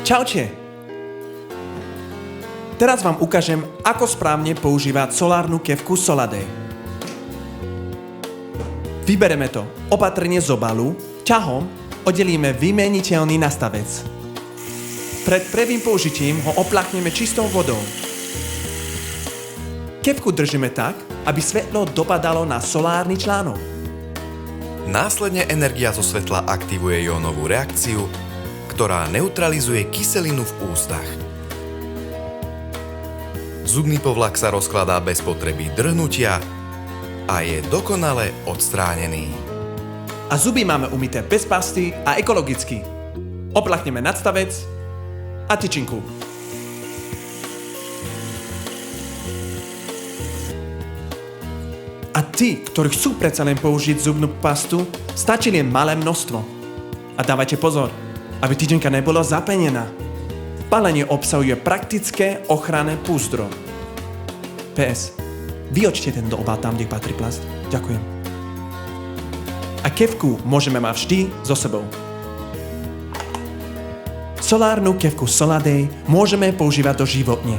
Čaute! Teraz vám ukážem, ako správne používať solárnu kevku Soladay. Vybereme to opatrne z obalu, ťahom oddelíme vymeniteľný nastavec. Pred prvým použitím ho opláchneme čistou vodou. Kevku držíme tak, aby svetlo dopadalo na solárny článok. Následne energia zo svetla aktivuje jónovú reakciu, ktorá neutralizuje kyselinu v ústach. Zubný povlak sa rozkladá bez potreby drhnutia a je dokonale odstránený. A zuby máme umyté bez pasty a ekologicky. Opláchneme nadstavec a tyčinku. A tí, ktorí chcú predsa len použiť zubnú pastu, stačí len malé množstvo. A dávajte pozor, aby tyčinka nebola zapenená. Balenie obsahuje praktické ochranné púzdro. PS. Vyočte ten do obal tam, kde patrí plast. Ďakujem. A kevku môžeme mať vždy so sebou. Solárnu kevku Soladay môžeme používať doživotne.